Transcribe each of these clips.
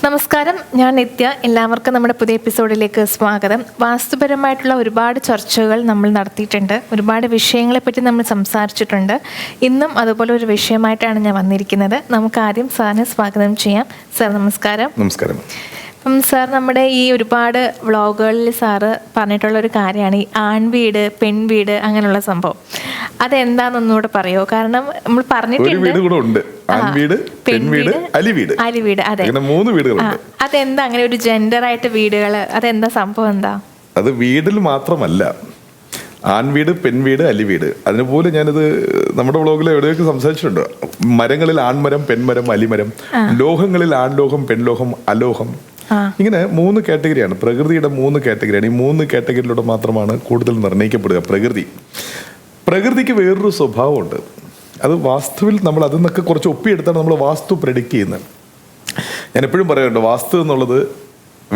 നമസ്കാരം, ഞാൻ നിത്യ. എല്ലാവർക്കും നമ്മുടെ പുതിയ എപ്പിസോഡിലേക്ക് സ്വാഗതം. വാസ്തുപരമായിട്ടുള്ള ഒരുപാട് ചർച്ചകൾ നമ്മൾ നടത്തിയിട്ടുണ്ട്, ഒരുപാട് വിഷയങ്ങളെപ്പറ്റി നമ്മൾ സംസാരിച്ചിട്ടുണ്ട്. ഇന്നും അതുപോലെ ഒരു വിഷയമായിട്ടാണ് ഞാൻ വന്നിരിക്കുന്നത്. നമുക്ക് ആദ്യം സാറിനെ സ്വാഗതം ചെയ്യാം. സാർ നമസ്കാരം. നമസ്കാരം. അപ്പം സാർ, നമ്മുടെ ഈ ഒരുപാട് വ്ളോഗുകളിൽ സാറ് പറഞ്ഞിട്ടുള്ളൊരു കാര്യമാണ് ഈ ആൺവീട് പെൺവീട് അങ്ങനെയുള്ള സംഭവം. അതെന്താണെന്നൊന്നുകൂടെ പറയുമോ? കാരണം നമ്മൾ പറഞ്ഞിട്ടുണ്ട് അലിവീട്. അതെ, 3 വീടുകളുണ്ട്. അതെന്താ അങ്ങനെ ഒരു ജെൻഡർ ആയിട്ട് വീടുകൾ? അതെന്താ സംഭവം? എന്താ അത്? വീടിൽ മാത്രമല്ല, ആൺവീട് പെൺവീട് അലിവീട്. അതിനുപോലെ ഞാനിത് നമ്മുടെ വ്ളോഗിൽ എവിടെയൊക്കെ സംസാരിച്ചിട്ടുണ്ട്. മരങ്ങളിൽ ആൺമരം പെൺമരം അലിമരം, ലോഹങ്ങളിൽ ആൺലോഹം പെൺലോഹം അലോഹം. ഇങ്ങനെ 3 കാറ്റഗറിയാണ്. പ്രകൃതിയുടെ 3 കാറ്റഗറിയാണ്. ഈ 3 കാറ്റഗറിയിലൂടെ മാത്രമാണ് കൂടുതൽ നിർണ്ണയിക്കപ്പെടുക. പ്രകൃതിക്ക് വേറൊരു സ്വഭാവമുണ്ട്. അത് വാസ്തുവിൽ നമ്മൾ അതിൽ നിന്നൊക്കെ കുറച്ച് ഒപ്പിയെടുത്താണ് നമ്മൾ വാസ്തു പ്രെഡിക്റ്റ് ചെയ്യുന്നത്. ഞാൻ എപ്പോഴും പറയാറുണ്ട്, വാസ്തു എന്നുള്ളത്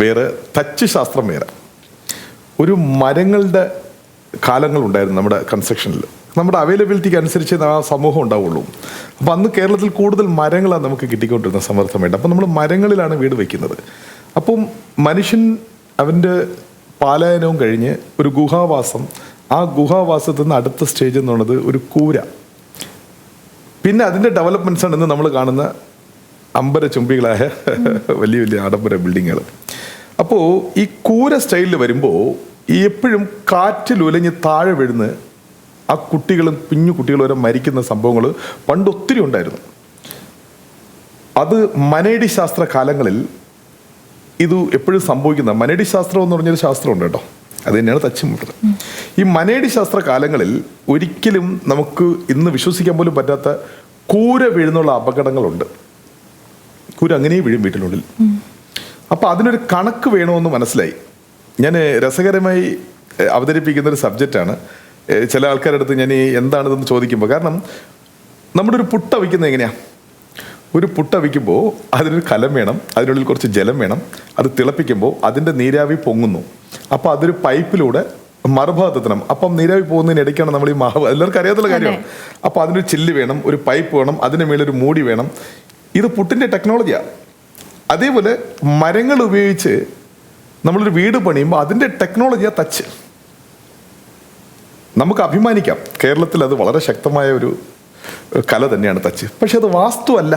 വേറെ, തച്ച് ശാസ്ത്രം വേറെ. ഒരു മരങ്ങളുടെ കാലങ്ങളുണ്ടായിരുന്നു നമ്മുടെ കൺസ്ട്രക്ഷനിൽ. നമ്മുടെ അവൈലബിലിറ്റിക്ക് അനുസരിച്ച് ആ സമൂഹം ഉണ്ടാവുള്ളൂ. അപ്പോൾ അന്ന് കേരളത്തിൽ കൂടുതൽ മരങ്ങളാണ് നമുക്ക് കിട്ടിക്കൊണ്ടിരുന്ന സമർത്ഥമായിട്ട്. അപ്പോൾ നമ്മൾ മരങ്ങളിലാണ് വീട് വയ്ക്കുന്നത്. അപ്പം മനുഷ്യൻ അവൻ്റെ പാലായനവും കഴിഞ്ഞ് ഒരു ഗുഹാവാസം, ആ ഗുഹാവാസത്തിൽ നിന്ന് അടുത്ത സ്റ്റേജ് എന്നുള്ളത് ഒരു കൂര. പിന്നെ അതിൻ്റെ ഡെവലപ്മെൻറ്റ്സ് ആണ് ഇന്ന് നമ്മൾ കാണുന്ന അമ്പരചുംബികളായ വലിയ വലിയ ആഡംബര ബിൽഡിങ്ങുകൾ. അപ്പോൾ ഈ കൂര സ്റ്റൈലിൽ വരുമ്പോൾ എപ്പോഴും കാറ്റിൽ ഉലഞ്ഞ് താഴെ വീഴുന്ന് ആ കുട്ടികളും കുഞ്ഞു കുട്ടികളും വരെ മരിക്കുന്ന സംഭവങ്ങൾ പണ്ട് ഒത്തിരി ഉണ്ടായിരുന്നു. അത് മനേഡി ശാസ്ത്ര കാലങ്ങളിൽ ഇത് എപ്പോഴും സംഭവിക്കുന്ന, മനേഡി ശാസ്ത്രം എന്ന് പറഞ്ഞൊരു ശാസ്ത്രമുണ്ട് കേട്ടോ, അത് തന്നെയാണ് തച്ചുമുട്ടത്. ഈ മനേഡി ശാസ്ത്ര കാലങ്ങളിൽ ഒരിക്കലും നമുക്ക് ഇന്ന് വിശ്വസിക്കാൻ പോലും പറ്റാത്ത കൂര വീഴുന്നുള്ള അപകടങ്ങളുണ്ട്. കൂര അങ്ങനെയും വീഴും വീട്ടിനുള്ളിൽ. അപ്പോൾ അതിനൊരു കണക്ക് വേണമെന്ന് മനസ്സിലായി. ഞാൻ രസകരമായി അവതരിപ്പിക്കുന്ന ഒരു സബ്ജക്റ്റാണ്. ചില ആൾക്കാരുടെ അടുത്ത് ഞാൻ എന്താണിതെന്ന് ചോദിക്കുമ്പോൾ, കാരണം നമ്മുടെ ഒരു പുട്ട വയ്ക്കുന്നത് എങ്ങനെയാണ്? ഒരു പുട്ട വയ്ക്കുമ്പോൾ അതിനൊരു കലം വേണം, അതിനുള്ളിൽ കുറച്ച് ജലം വേണം. അത് തിളപ്പിക്കുമ്പോൾ അതിൻ്റെ നീരാവി പൊങ്ങുന്നു. അപ്പോൾ അതൊരു പൈപ്പിലൂടെ മറുഭാഗത്തെത്തണം. അപ്പം നീരാവി പോകുന്നതിനിടയ്ക്കാണ് നമ്മൾ ഈ മാവ്, എല്ലാവർക്കും അറിയാത്തുള്ള കാര്യമാണ്. അപ്പോൾ അതിനൊരു ചില്ല് വേണം, ഒരു പൈപ്പ് വേണം, അതിന് മേലൊരു മൂടി വേണം. ഇത് പുട്ടിൻ്റെ ടെക്നോളജിയാണ്. അതേപോലെ മരങ്ങൾ ഉപയോഗിച്ച് നമ്മളൊരു വീട് പണിയുമ്പോൾ അതിൻ്റെ ടെക്നോളജിയാണ് തച്ച്. നമുക്ക് അഭിമാനിക്കാം, കേരളത്തിൽ അത് വളരെ ശക്തമായ ഒരു കല തന്നെയാണ് തച്ച്. പക്ഷെ അത് വാസ്തു അല്ല.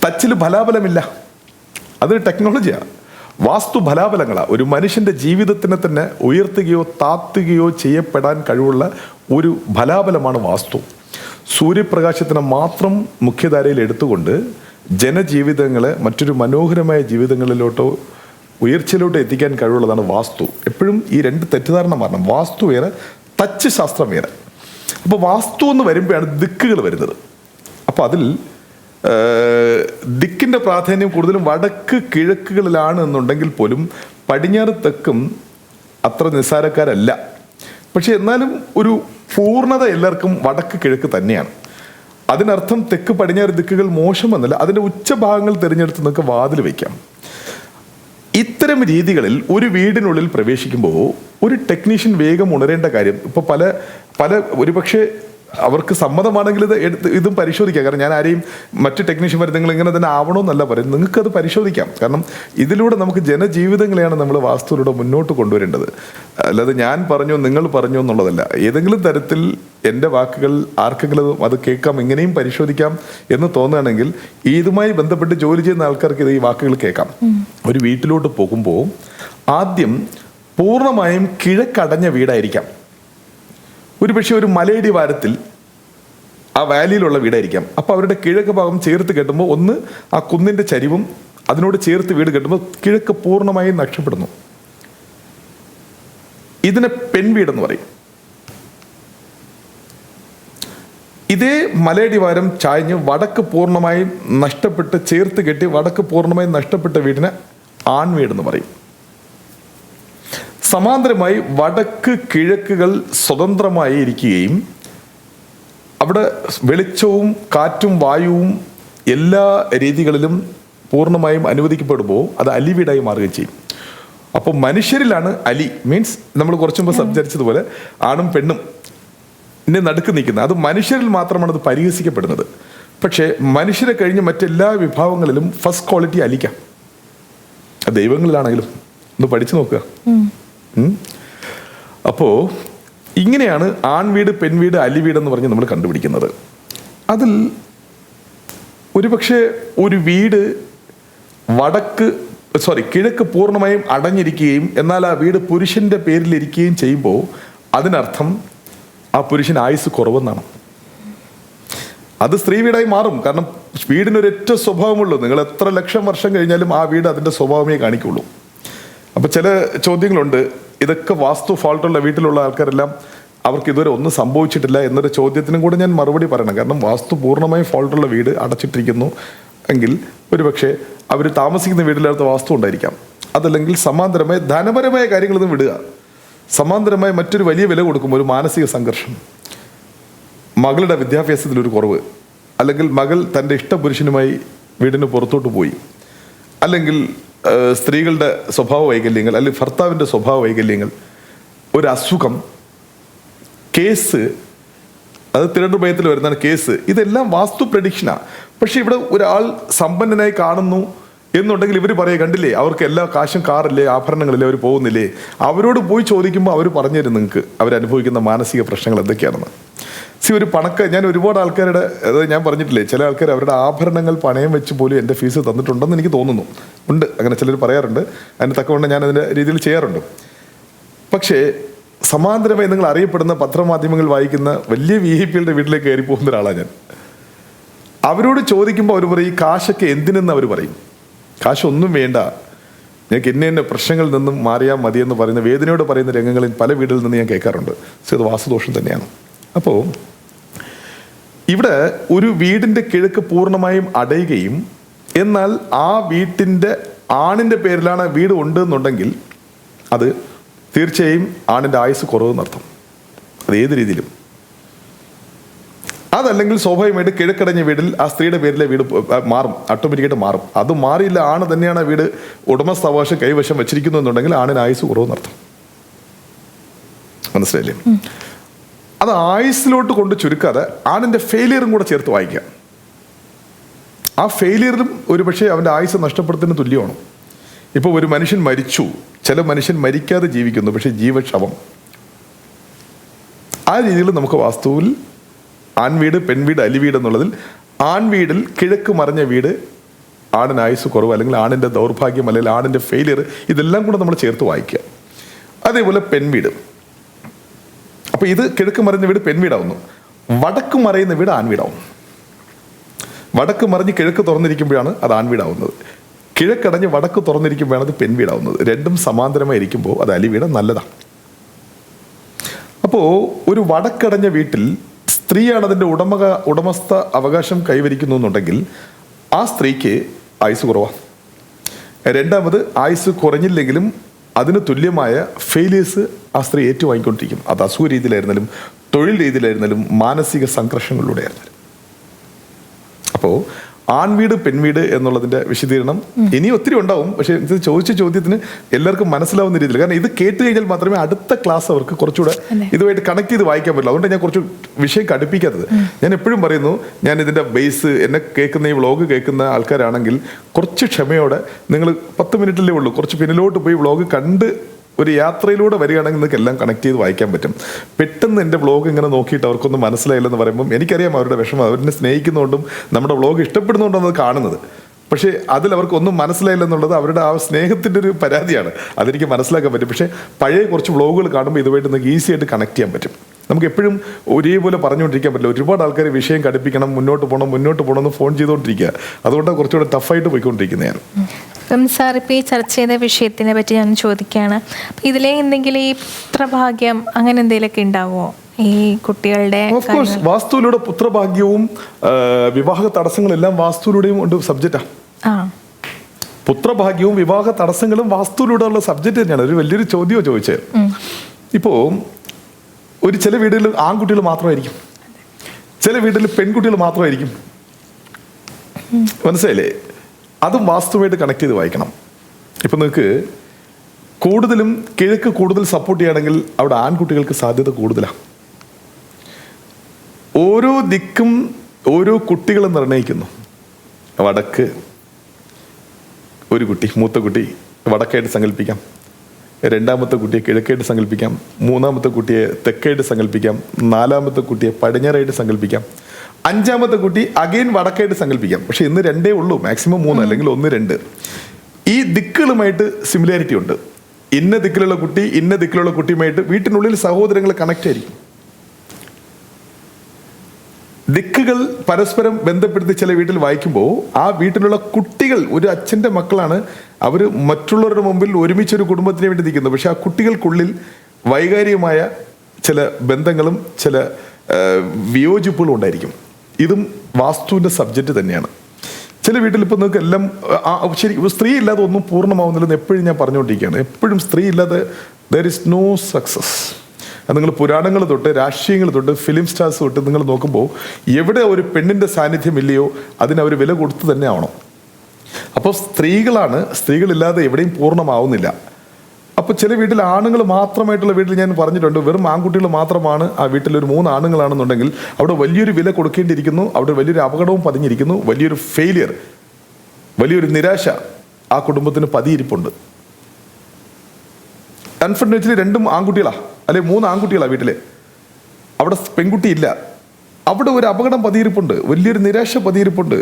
തച്ചിൽ ഫലാബലമില്ല, അതൊരു ടെക്നോളജിയാണ്. വാസ്തു ഫലാബലങ്ങളാണ്. ഒരു മനുഷ്യന്റെ ജീവിതത്തിനെ തന്നെ ഉയർത്തുകയോ താത്തുകയോ ചെയ്യപ്പെടാൻ കഴിവുള്ള ഒരു ഫലാബലമാണ് വാസ്തു. സൂര്യപ്രകാശത്തിനെ മാത്രം മുഖ്യധാരയിൽ എടുത്തുകൊണ്ട് ജനജീവിതങ്ങളെ മറ്റൊരു മനോഹരമായ ജീവിതങ്ങളിലോട്ടോ ഉയർച്ചയിലോട്ട് എത്തിക്കാൻ കഴിവുള്ളതാണ് വാസ്തു. എപ്പോഴും ഈ 2 തെറ്റിദ്ധാരണ മാറണം. വാസ്തു വേറെ, തച്ച് ശാസ്ത്രം വേറെ. അപ്പോൾ വാസ്തു എന്ന് വരുമ്പോഴാണ് ദിക്കുകൾ വരുന്നത്. അപ്പോൾ അതിൽ ദിക്കിൻ്റെ പ്രാധാന്യം കൂടുതലും വടക്ക് കിഴക്കുകളിലാണ് എന്നുണ്ടെങ്കിൽ പോലും പടിഞ്ഞാറ് തെക്കും അത്ര നിസ്സാരക്കാരല്ല. പക്ഷെ എന്നാലും ഒരു പൂർണ്ണത എല്ലാവർക്കും വടക്ക് കിഴക്ക് തന്നെയാണ്. അതിനർത്ഥം തെക്ക് പടിഞ്ഞാറ് ദിക്കുകൾ മോശമെന്നല്ല, അതിൻ്റെ ഉച്ചഭാഗങ്ങൾ തിരഞ്ഞെടുത്ത് നിങ്ങൾക്ക് വാതിൽ വയ്ക്കാം. ഇത്തരം രീതികളിൽ ഒരു വീടിനുള്ളിൽ പ്രവേശിക്കുമ്പോൾ ഒരു ടെക്നീഷ്യൻ വേഗം ഉണരേണ്ട കാര്യം, ഇപ്പോൾ പല ഒരുപക്ഷെ അവർക്ക് സമ്മതമാണെങ്കിൽ ഇതും പരിശോധിക്കാം. കാരണം ഞാൻ ആരെയും മറ്റ് ടെക്നീഷ്യന്മാർ നിങ്ങൾ ഇങ്ങനെ തന്നെ ആവണമെന്നല്ല പറയും, നിങ്ങൾക്കത് പരിശോധിക്കാം. കാരണം ഇതിലൂടെ നമുക്ക് ജനജീവിതങ്ങളെയാണ് നമ്മൾ വാസ്തുവിലൂടെ മുന്നോട്ട് കൊണ്ടുവരേണ്ടത്. അല്ലാതെ ഞാൻ പറഞ്ഞു നിങ്ങൾ പറഞ്ഞു എന്നുള്ളതല്ല. ഏതെങ്കിലും തരത്തിൽ എൻ്റെ വാക്കുകൾ ആർക്കെങ്കിലും അത് കേൾക്കാം, ഇങ്ങനെയും പരിശോധിക്കാം എന്ന് തോന്നുകയാണെങ്കിൽ ഇതുമായി ബന്ധപ്പെട്ട് ജോലി ചെയ്യുന്ന ആൾക്കാർക്ക് ഇത് ഈ വാക്കുകൾ കേൾക്കാം. ഒരു വീട്ടിലോട്ട് പോകുമ്പോൾ ആദ്യം പൂർണ്ണമായും കിഴക്കടഞ്ഞ വീടായിരിക്കാം. ഒരു പക്ഷേ ഒരു മലയടി വാരത്തിൽ ആ വാലിയിലുള്ള വീടായിരിക്കാം. അപ്പോൾ അവരുടെ കിഴക്ക് ഭാഗം ചേർത്ത് കെട്ടുമ്പോൾ ഒന്ന് ആ കുന്നിൻ്റെ ചരിവും അതിനോട് ചേർത്ത് വീട് കെട്ടുമ്പോൾ കിഴക്ക് പൂർണ്ണമായും നഷ്ടപ്പെടുന്നു. ഇതിനെ പെൺവീടെന്ന് പറയും. ഇതേ മലയടിവാരം ചായഞ്ഞ് വടക്ക് പൂർണ്ണമായും നഷ്ടപ്പെട്ട് ചേർത്ത് കെട്ടി വടക്ക് പൂർണ്ണമായും നഷ്ടപ്പെട്ട വീടിനെ ആൺവീടെന്ന് പറയും. സമാന്തരമായി വടക്ക് കിഴക്കുകൾ സ്വതന്ത്രമായി ഇരിക്കുകയും അവിടെ വെളിച്ചവും കാറ്റും വായുവും എല്ലാ രീതികളിലും പൂർണ്ണമായും അനുവദിക്കപ്പെടുമ്പോൾ അത് അലിവീടായി മാറുകയും ചെയ്യും. അപ്പോൾ മനുഷ്യരിലാണ് അലി മീൻസ് നമ്മൾ കുറച്ചു മുമ്പ് സംസാരിച്ചതുപോലെ ആണും പെണ്ണും നടുക്ക് നിൽക്കുന്നത്. അത് മനുഷ്യരിൽ മാത്രമാണ് അത് പരിഹസിക്കപ്പെടുന്നത്. പക്ഷേ മനുഷ്യരെ കഴിഞ്ഞ് മറ്റെല്ലാ വിഭാഗങ്ങളിലും ഫസ്റ്റ് ക്വാളിറ്റി അലിക്കാം. ദൈവങ്ങളിലാണെങ്കിലും ഒന്ന് പഠിച്ചു നോക്കുക. അപ്പോൾ ഇങ്ങനെയാണ് ആൺവീട്, പെൺവീട്, അലിവീട് എന്ന് പറഞ്ഞ് നമ്മൾ കണ്ടുപിടിക്കുന്നത്. അതിൽ ഒരുപക്ഷെ ഒരു വീട് കിഴക്ക് പൂർണ്ണമായും അടഞ്ഞിരിക്കുകയും എന്നാൽ ആ വീട് പുരുഷന്റെ പേരിലിരിക്കുകയും ചെയ്യുമ്പോൾ അതിനർത്ഥം ആ പുരുഷൻ ആയുസ് കുറവെന്നാണ്. അത് സ്ത്രീ വീടായി മാറും. കാരണം വീടിനൊരൊറ്റ സ്വഭാവമുള്ളൂ. നിങ്ങൾ എത്ര ലക്ഷം വർഷം കഴിഞ്ഞാലും ആ വീട് അതിൻ്റെ സ്വഭാവമേ കാണിക്കുള്ളൂ. അപ്പോൾ ചില ചോദ്യങ്ങളുണ്ട്. ഇതൊക്കെ വാസ്തു ഫാൾട്ടുള്ള വീട്ടിലുള്ള ആൾക്കാരെല്ലാം അവർക്ക് ഇതുവരെ ഒന്നും സംഭവിച്ചിട്ടില്ല എന്നൊരു ചോദ്യത്തിനും കൂടെ ഞാൻ മറുപടി പറയണം. കാരണം വാസ്തു പൂർണ്ണമായും ഫാൾട്ടുള്ള വീട് അടച്ചിട്ടിരിക്കുന്നു എങ്കിൽ ഒരുപക്ഷെ അവർ താമസിക്കുന്ന വീട്ടിലടുത്ത് വാസ്തു ഉണ്ടായിരിക്കാം. അതല്ലെങ്കിൽ സമാന്തരമായ ധനപരമായ കാര്യങ്ങളൊന്നും വിടുക. സമാന്തരമായ മറ്റൊരു വലിയ വില കൊടുക്കുമ്പോൾ ഒരു മാനസിക സംഘർഷം, മകളുടെ വിദ്യാഭ്യാസത്തിൽ ഒരു കുറവ്, അല്ലെങ്കിൽ മകൾ തൻ്റെ ഇഷ്ടപുരുഷനുമായി വീടിന് പുറത്തോട്ട് പോയി, അല്ലെങ്കിൽ സ്ത്രീകളുടെ സ്വഭാവ വൈകല്യങ്ങൾ, അല്ലെങ്കിൽ ഭർത്താവിൻ്റെ സ്വഭാവ വൈകല്യങ്ങൾ, ഒരു അസുഖം, കേസ്, അത് തിരഞ്ഞെടുപ്പയത്തിൽ വരുന്നതാണ് കേസ്. ഇതെല്ലാം വാസ്തു പ്രഡിക്ഷനാണ്. പക്ഷെ ഇവിടെ ഒരാൾ സമ്പന്നനായി കാണുന്നു എന്നുണ്ടെങ്കിൽ ഇവർ പറയുക, കണ്ടില്ലേ അവർക്ക് എല്ലാ കാശും കാറില്ലേ, ആഭരണങ്ങളില്ലേ, അവർ പോകുന്നില്ലേ. അവരോട് പോയി ചോദിക്കുമ്പോൾ അവർ പറഞ്ഞു തരും നിങ്ങൾക്ക് അവരനുഭവിക്കുന്ന മാനസിക പ്രശ്നങ്ങൾ എന്തൊക്കെയാണെന്ന്. ഞാൻ ഒരുപാട് ആൾക്കാരുടെ, അതായത് ഞാൻ പറഞ്ഞിട്ടില്ലേ, ചില ആൾക്കാർ അവരുടെ ആഭരണങ്ങൾ പണയം വെച്ച് പോലും എൻ്റെ ഫീസ് തന്നിട്ടുണ്ടെന്ന് എനിക്ക് തോന്നുന്നു. ഉണ്ട്, അങ്ങനെ ചിലർ പറയാറുണ്ട്. അതിന് തക്കവണ്ണം ഞാൻ അതിൻ്റെ രീതിയിൽ ചെയ്യാറുണ്ട്. പക്ഷേ സമാന്തരമായി നിങ്ങൾ അറിയപ്പെടുന്ന പത്രമാധ്യമങ്ങൾ വായിക്കുന്ന വലിയ VIP-കളുടെ വീട്ടിലേക്ക് കയറി പോകുന്ന ഒരാളാണ് ഞാൻ. അവരോട് ചോദിക്കുമ്പോൾ അവർ പറയും, ഈ കാശൊക്കെ എന്തിനെന്ന് അവർ പറയും. കാശൊന്നും വേണ്ട, ഞങ്ങൾക്ക് ഇന്ന പ്രശ്നങ്ങളിൽ നിന്നും മാറിയാൽ മതിയെന്ന് പറയുന്ന, വേദനയോട് പറയുന്ന രംഗങ്ങളിൽ പല വീടുകളിൽ നിന്ന് ഞാൻ കേൾക്കാറുണ്ട്. ഇത് വാസ്തുദോഷം തന്നെയാണ്. അപ്പോൾ ഇവിടെ ഒരു വീടിൻ്റെ കിഴക്ക് പൂർണ്ണമായും അടയുകയും എന്നാൽ ആ വീട്ടിൻ്റെ ആണിൻ്റെ പേരിലാണ് വീട് ഉണ്ട് എന്നുണ്ടെങ്കിൽ അത് തീർച്ചയായും ആണിൻ്റെ ആയുസ് കുറവെന്നർത്ഥം. അത് ഏത് രീതിയിലും. അതല്ലെങ്കിൽ സ്വാഭാവികമായിട്ട് കിഴക്കടഞ്ഞ വീട്ടിൽ ആ സ്ത്രീയുടെ പേരിലെ വീട് മാറും, ഓട്ടോമാറ്റിക്കായിട്ട് മാറും. അത് മാറിയില്ല, ആണ് തന്നെയാണ് വീട് ഉടമസ്ഥാവകാശം കൈവശം വെച്ചിരിക്കുന്നു എന്നുണ്ടെങ്കിൽ ആണിന് ആയുസ് കുറവെന്നർത്ഥം. മനസ്സിലായില്ലേ? അത് ആയുസ്സിലോട്ട് കൊണ്ട് ചുരുക്കാതെ ആണിൻ്റെ ഫെയിലിയറും കൂടെ ചേർത്ത് വായിക്കാം. ആ ഫെയിലിയറിലും ഒരുപക്ഷെ അവൻ്റെ ആയുസ് നഷ്ടപ്പെടുത്തുന്നതിന് തുല്യമാണ്. ഇപ്പോൾ ഒരു മനുഷ്യൻ മരിച്ചു, ചില മനുഷ്യൻ മരിക്കാതെ ജീവിക്കുന്നു, പക്ഷെ ജീവക്ഷമം. ആ രീതിയിൽ നമുക്ക് വാസ്തുവിൽ ആൺവീട്, പെൺവീട്, അലിവീട് എന്നുള്ളതിൽ ആൺവീടിൽ കിഴക്ക് മറിഞ്ഞ വീട് ആണിന് ആയുസ് കുറവ്, അല്ലെങ്കിൽ ആണിൻ്റെ ദൗർഭാഗ്യം, അല്ലെങ്കിൽ ആണിൻ്റെ ഫെയിലിയർ, ഇതെല്ലാം കൂടെ നമ്മൾ ചേർത്ത് വായിക്കുക. അതേപോലെ പെൺവീട്. അപ്പോൾ ഇത് കിഴക്ക് മറിഞ്ഞ വീട് പെൺവീടാവുന്നു. വടക്ക് മറയുന്ന വീട് ആൺവീടാവും. വടക്ക് മറിഞ്ഞ് കിഴക്ക് തുറന്നിരിക്കുമ്പോഴാണ് അത് ആൺവീടാവുന്നത്. കിഴക്കടഞ്ഞ് വടക്ക് തുറന്നിരിക്കുമ്പോഴാണ് അത് പെൺവീടാവുന്നത്. രണ്ടും സമാന്തരമായി ഇരിക്കുമ്പോൾ അത് അലിവീട് നല്ലതാണ്. അപ്പോൾ ഒരു വടക്കടഞ്ഞ വീട്ടിൽ സ്ത്രീയാണ് അതിൻ്റെ ഉടമസ്ഥ അവകാശം കൈവരിക്കുന്നു എന്നുണ്ടെങ്കിൽ ആ സ്ത്രീക്ക് ആയുസ് കുറവാണ്. രണ്ടാമത്, ആയുസ് കുറഞ്ഞില്ലെങ്കിലും അതിന് തുല്യമായ ഫെയിലിയേഴ്സ് ആ സ്ത്രീ ഏറ്റുവാങ്ങിക്കൊണ്ടിരിക്കും. അത് അസുഖ രീതിയിലായിരുന്നാലും തൊഴിൽ രീതിയിലായിരുന്നാലും മാനസിക സംഘർഷങ്ങളിലൂടെ ആയിരുന്നാലും. അപ്പോൾ ആൺവീട്, പെൺവീട് എന്നുള്ളതിൻ്റെ വിശദീകരണം ഇനി ഒത്തിരി ഉണ്ടാവും. പക്ഷേ ഇത് ചോദിച്ച ചോദ്യത്തിന് എല്ലാവർക്കും മനസ്സിലാവുന്ന രീതിയിൽ, കാരണം ഇത് കേട്ട് കഴിഞ്ഞാൽ മാത്രമേ അടുത്ത ക്ലാസ് അവർക്ക് കുറച്ചുകൂടെ ഇതുമായിട്ട് കണക്ട് ചെയ്ത് വായിക്കാൻ പറ്റുള്ളൂ. അതുകൊണ്ട് ഞാൻ കുറച്ച് വിഷയം കടുപ്പിക്കാത്തത്. ഞാൻ എപ്പോഴും പറയുന്നു, ഞാൻ ഇതിൻ്റെ ബേസ്, എന്നെ കേൾക്കുന്ന ഈ വ്ളോഗ് കേൾക്കുന്ന ആൾക്കാരാണെങ്കിൽ കുറച്ച് ക്ഷമയോടെ, നിങ്ങൾ 10 മിനിറ്റിലേ ഉള്ളൂ, കുറച്ച് പിന്നിലോട്ട് പോയി വ്ളോഗ് കണ്ട് ഒരു യാത്രയിലൂടെ വരികയാണെങ്കിൽ നിങ്ങൾക്ക് എല്ലാം കണക്ട് ചെയ്ത് വായിക്കാൻ പറ്റും. പെട്ടെന്ന് എൻ്റെ വ്ളോഗ് ഇങ്ങനെ നോക്കിയിട്ട് അവർക്കൊന്നും മനസ്സിലായില്ലെന്ന് പറയുമ്പം എനിക്കറിയാം അവരുടെ വിഷമം. അവരെന്നെ സ്നേഹിക്കുന്നതുകൊണ്ടും നമ്മുടെ വ്ളോഗ് ഇഷ്ടപ്പെടുന്നതുകൊണ്ടാണ് അത് കാണുന്നത്. പക്ഷേ അതിൽ അവർക്കൊന്നും മനസ്സിലായില്ലെന്നുള്ളത് അവരുടെ ആ സ്നേഹത്തിൻ്റെ ഒരു പരാതിയാണ്. അതെനിക്ക് മനസ്സിലാക്കാൻ പറ്റും. പക്ഷേ പഴയ കുറച്ച് വ്ളോഗുകൾ കാണുമ്പോൾ ഇതുമായിട്ട് നിങ്ങൾക്ക് ഈസി ആയിട്ട് കണക്ട് ചെയ്യാൻ പറ്റും. നമുക്ക് എപ്പോഴും ഒരേപോലെ പറഞ്ഞുകൊണ്ടിരിക്കാൻ പറ്റില്ല. ഒരുപാട് ആൾക്കാർ വിഷയം കടുപ്പിക്കണം, മുന്നോട്ട് പോകണം എന്ന് ഫോൺ ചെയ്തുകൊണ്ടിരിക്കുക. അതുകൊണ്ടാണ് കുറച്ചുകൂടെ ടഫായിട്ട് പോയിക്കൊണ്ടിരിക്കുന്നത് ഞാൻ. സാർ, ഇപ്പോൾ ഈ ചർച്ച ചെയ്ത വിഷയത്തിനെ പറ്റി ഞാൻ ചോദിക്കുകയാണ്. ഇതിലെ എന്തെങ്കിലും ഈ പുത്രഭാഗ്യം അങ്ങനെ എന്തെങ്കിലുമൊക്കെ ഉണ്ടാവുമോ ഈ കുട്ടികളുടെ? വാസ്തുവിലൂടെ പുത്രഭാഗ്യവും വിവാഹ തടസ്സങ്ങളെല്ലാം വാസ്തുവിലൂടെയും ഉണ്ട് സബ്ജക്റ്റാണ്. പുത്രഭാഗ്യവും വിവാഹ തടസ്സങ്ങളും വാസ്തുവിലൂടെ ഉള്ള സബ്ജക്റ്റ് തന്നെയാണ്. ഒരു വലിയൊരു ചോദ്യമോ ചോദിച്ചത്. ഇപ്പോൾ ചില വീടുകളിൽ ആൺകുട്ടികൾ മാത്രമായിരിക്കും, ചില വീടുകളിൽ പെൺകുട്ടികൾ മാത്രമായിരിക്കും. മനസ്സിലായില്ലേ? അതും വാസ്തുവായിട്ട് കണക്ട് ചെയ്ത് വായിക്കണം. ഇപ്പം നിങ്ങൾക്ക് കൂടുതലും കിഴക്ക് കൂടുതൽ സപ്പോർട്ട് ചെയ്യുകയാണെങ്കിൽ അവിടെ ആൺകുട്ടികൾക്ക് സാധ്യത കൂടുതലാണ്. ഓരോ ദിക്കും ഓരോ കുട്ടികളും നിർണ്ണയിക്കുന്നു. വടക്ക് ഒരു കുട്ടി, മൂത്ത കുട്ടി വടക്കായിട്ട് സങ്കല്പിക്കാം, രണ്ടാമത്തെ കുട്ടിയെ കിഴക്കായിട്ട് സങ്കല്പിക്കാം, മൂന്നാമത്തെ കുട്ടിയെ തെക്കായിട്ട് സങ്കല്പിക്കാം, നാലാമത്തെ കുട്ടിയെ പടിഞ്ഞാറായിട്ട് സങ്കല്പിക്കാം, അഞ്ചാമത്തെ കുട്ടി അഗെയിൻ വടക്കായിട്ട് സങ്കല്പിക്കാം. പക്ഷെ ഇന്ന് 2 ഉള്ളൂ, മാക്സിമം 3 അല്ലെങ്കിൽ 1, 2. ഈ ദിക്കുകളുമായിട്ട് സിമിലാരിറ്റി ഉണ്ട്. ഇന്ന ദിക്കിലുള്ള കുട്ടി ഇന്ന ദിക്കിലുള്ള കുട്ടിയുമായിട്ട് വീട്ടിനുള്ളിൽ സഹോദരങ്ങൾ കണക്ട് ആയിരിക്കും. ദിക്കുകൾ പരസ്പരം ബന്ധപ്പെടുത്തി ചില വീട്ടിൽ വായിക്കുമ്പോൾ ആ വീട്ടിലുള്ള കുട്ടികൾ ഒരു അച്ഛൻ്റെ മക്കളാണ്. അവർ മറ്റുള്ളവരുടെ മുമ്പിൽ ഒരുമിച്ചൊരു കുടുംബത്തിന് വേണ്ടി നിൽക്കുന്നത്. പക്ഷെ ആ കുട്ടികൾക്കുള്ളിൽ വൈകാരികമായ ചില ബന്ധങ്ങളും ചില വിയോജിപ്പുകളും ഉണ്ടായിരിക്കും. ഇതും വാസ്തുവിൻ്റെ സബ്ജക്റ്റ് തന്നെയാണ്. ചില വീട്ടിൽ ഇപ്പോൾ നിങ്ങൾക്ക് എല്ലാം ശരി, സ്ത്രീ ഇല്ലാതെ ഒന്നും പൂർണ്ണമാവുന്നില്ലെന്ന് എപ്പോഴും ഞാൻ പറഞ്ഞുകൊണ്ടിരിക്കുകയാണ്. എപ്പോഴും സ്ത്രീ ഇല്ലാതെ ദർ ഇസ് നോ സക്സസ്. അത് നിങ്ങൾ പുരാണങ്ങൾ തൊട്ട് രാഷ്ട്രീയങ്ങൾ തൊട്ട് ഫിലിം സ്റ്റാർസ് തൊട്ട് നിങ്ങൾ നോക്കുമ്പോൾ എവിടെ ഒരു പെണ്ണിൻ്റെ സാന്നിധ്യം ഇല്ലയോ അതിന് അവർ വില കൊടുത്ത് തന്നെ ആവണം. അപ്പോൾ സ്ത്രീകളില്ലാതെ എവിടെയും പൂർണ്ണമാവുന്നില്ല. അപ്പോൾ ചില വീട്ടിൽ ആണുങ്ങൾ മാത്രമായിട്ടുള്ള വീട്ടിൽ ഞാൻ പറഞ്ഞിട്ടുണ്ട്, വെറും ആൺകുട്ടികൾ മാത്രമാണ് ആ വീട്ടിൽ ഒരു 3 ആണുങ്ങളാണെന്നുണ്ടെങ്കിൽ അവിടെ വലിയൊരു വില കൊടുക്കേണ്ടിയിരിക്കുന്നു, അവിടെ വലിയൊരു അപകടവും പതിഞ്ഞിരിക്കുന്നു, വലിയൊരു ഫെയിലിയർ, വലിയൊരു നിരാശ ആ കുടുംബത്തിന് പതിയിരിപ്പുണ്ട്. അൺഫോർച്ചുനേറ്റ്ലി 2 ആൺകുട്ടികളാണ് അല്ലെങ്കിൽ 3 ആൺകുട്ടികളാണ് വീട്ടിൽ, അവിടെ പെൺകുട്ടിയില്ല, അവിടെ ഒരു അപകടം പതിയിരിപ്പുണ്ട്, വലിയൊരു നിരാശ പതിയിരിപ്പുണ്ട്.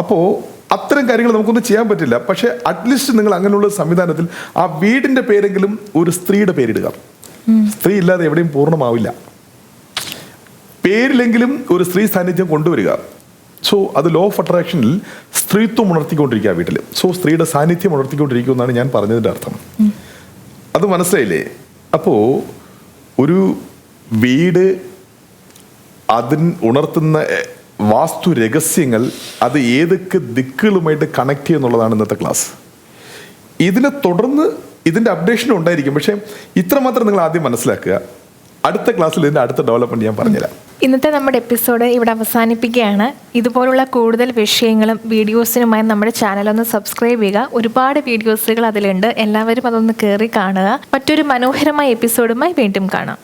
അപ്പോൾ അത്തരം കാര്യങ്ങൾ നമുക്കൊന്നും ചെയ്യാൻ പറ്റില്ല. പക്ഷെ അറ്റ്ലീസ്റ്റ് നിങ്ങൾ അങ്ങനെയുള്ള സംവിധാനത്തിൽ ആ വീടിന്റെ പേരെങ്കിലും ഒരു സ്ത്രീയുടെ പേരിടുക. സ്ത്രീ ഇല്ലാതെ എവിടെയും പൂർണ്ണമാവില്ല. പേരിലെങ്കിലും ഒരു സ്ത്രീ സാന്നിധ്യം കൊണ്ടുവരിക. സോ അത് ലോ ഓഫ് അട്രാക്ഷനിൽ സ്ത്രീത്വം ഉണർത്തിക്കൊണ്ടിരിക്കുക വീട്ടിൽ. സോ സ്ത്രീയുടെ സാന്നിധ്യം ഉണർത്തിക്കൊണ്ടിരിക്കും എന്നാണ് ഞാൻ പറഞ്ഞതിൻ്റെ അർത്ഥം. അത് മനസ്സിലായില്ലേ? അപ്പോൾ ഒരു വീട് ഉണർത്തുന്ന വാസ്തു രഹസ്യങ്ങൾ അത് ഏതൊക്കെ ദിക്കുകളുമായിട്ട് കണക്ട് ചെയ്യുന്നുള്ളതാണ് ഇന്നത്തെ ക്ലാസ്. ഇതിനെ തുടർന്ന് ഇതിൻ്റെ അപ്ഡേഷനും ഉണ്ടായിരിക്കും. പക്ഷേ ഇത്രമാത്രം നിങ്ങൾ ആദ്യം മനസ്സിലാക്കുക. അടുത്ത ക്ലാസ്സിൽ ഇതിൻ്റെ അടുത്ത ഡെവലപ്മെൻറ്റ് ഞാൻ പറഞ്ഞുതരാം. ഇന്നത്തെ നമ്മുടെ എപ്പിസോഡ് ഇവിടെ അവസാനിപ്പിക്കുകയാണ്. ഇതുപോലുള്ള കൂടുതൽ വിഷയങ്ങളും വീഡിയോസിനുമായി നമ്മുടെ ചാനലൊന്ന് സബ്സ്ക്രൈബ് ചെയ്യുക. ഒരുപാട് വീഡിയോസുകൾ അതിലുണ്ട്. എല്ലാവരും അതൊന്ന് കയറി കാണുക. മറ്റൊരു മനോഹരമായ എപ്പിസോഡുമായി വീണ്ടും കാണാം.